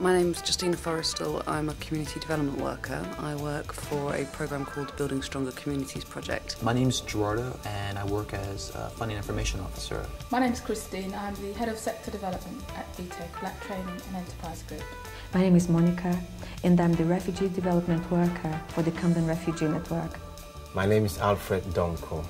My name's Justina Forrestal. I'm a community development worker. I work for a programme called Building Stronger Communities project. My name's Gerardo and I work as a Funding Information Officer. My name's Christine. I'm the Head of Sector Development at BTEC, Black Training and Enterprise Group. My name is Monica and I'm the Refugee Development Worker for the Camden Refugee Network. My name is Alfred Donko.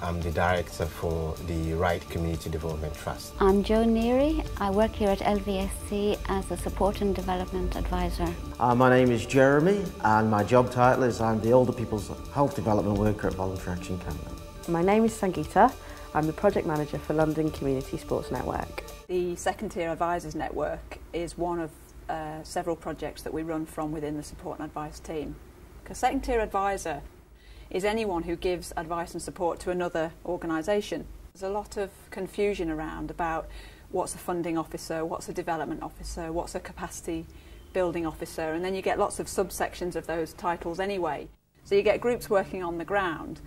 I'm the Director for the Right Community Development Trust. I'm Jo Neary. I work here at LVSC as a Support and Development Advisor. My name is Jeremy and my job title is I'm the Older People's Health Development Worker at Voluntary Action Camden. My name is Sangeeta. I'm the Project Manager for London Community Sports Network. The Second Tier Advisors Network is one of several projects that we run from within the Support and Advice team. Because Second Tier Advisor is anyone who gives advice and support to another organisation. There's a lot of confusion around about what's a funding officer, what's a development officer, what's a capacity building officer, and then you get lots of subsections of those titles anyway. So you get groups working on the ground,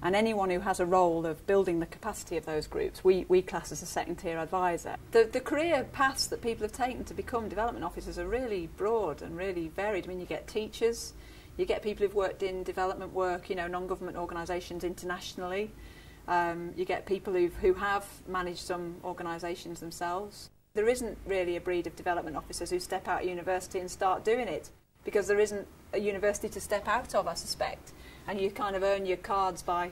and anyone who has a role of building the capacity of those groups, we class as a second tier advisor. The career paths that people have taken to become development officers are really broad and really varied. I mean, you get teachers, you get people who've worked in development work, you know, non-government organisations internationally. You get people who have managed some organisations themselves. There isn't really a breed of development officers who step out of university and start doing it, because there isn't a university to step out of, I suspect, and you kind of earn your cards by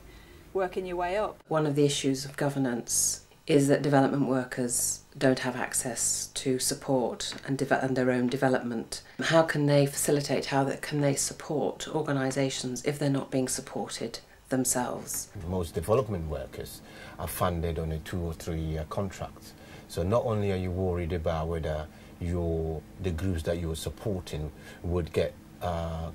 working your way up. One of the issues of governance is that development workers don't have access to support and their own development. How can they facilitate, how can they support organisations if they're not being supported themselves? Most development workers are funded on a 2 or 3 year contract. So not only are you worried about whether the groups that you're supporting would get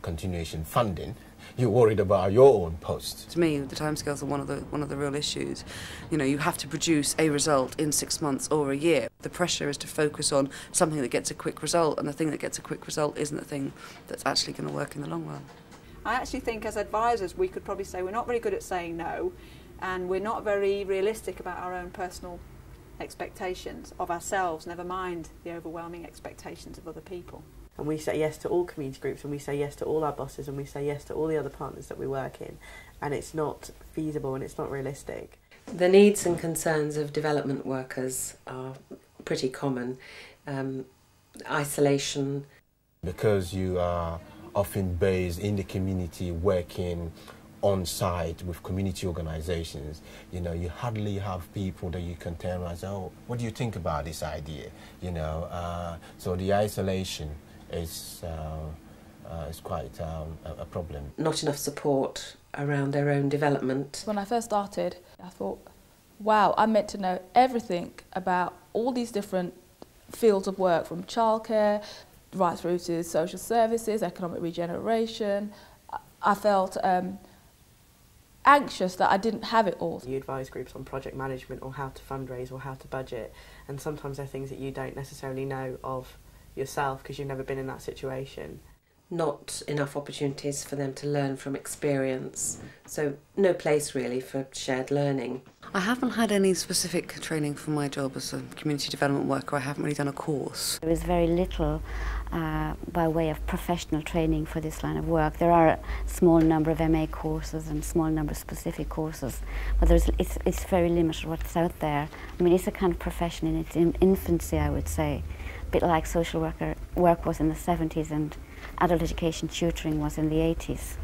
continuation funding, you're worried about your own post. To me, the timescales are one of the real issues. You know, you have to produce a result in 6 months or a year. The pressure is to focus on something that gets a quick result, and the thing that gets a quick result isn't the thing that's actually going to work in the long run. I actually think as advisors we could probably say we're not very good at saying no, and we're not very realistic about our own personal expectations of ourselves, never mind the overwhelming expectations of other people. And we say yes to all community groups, and we say yes to all our bosses, and we say yes to all the other partners that we work in, and it's not feasible and it's not realistic. The needs and concerns of development workers are pretty common. Isolation. Because you are often based in the community, working on site with community organisations, you know, you hardly have people that you can turn around and say, oh, what do you think about this idea? You know, so the isolation is quite a problem. Not enough support around their own development. When I first started, I thought, wow, I'm meant to know everything about all these different fields of work, from childcare right through to social services, economic regeneration. I felt anxious that I didn't have it all. You advise groups on project management or how to fundraise or how to budget, and sometimes they're things that you don't necessarily know of yourself because you've never been in that situation. Not enough opportunities for them to learn from experience, so no place really for shared learning. I haven't had any specific training for my job as a community development worker. I haven't really done a course. There is very little by way of professional training for this line of work. There are a small number of MA courses and small number of specific courses, but it's very limited what's out there. I mean, it's a kind of profession in its infancy, I would say, a bit like social work was in the 70s and adult education tutoring was in the 80s.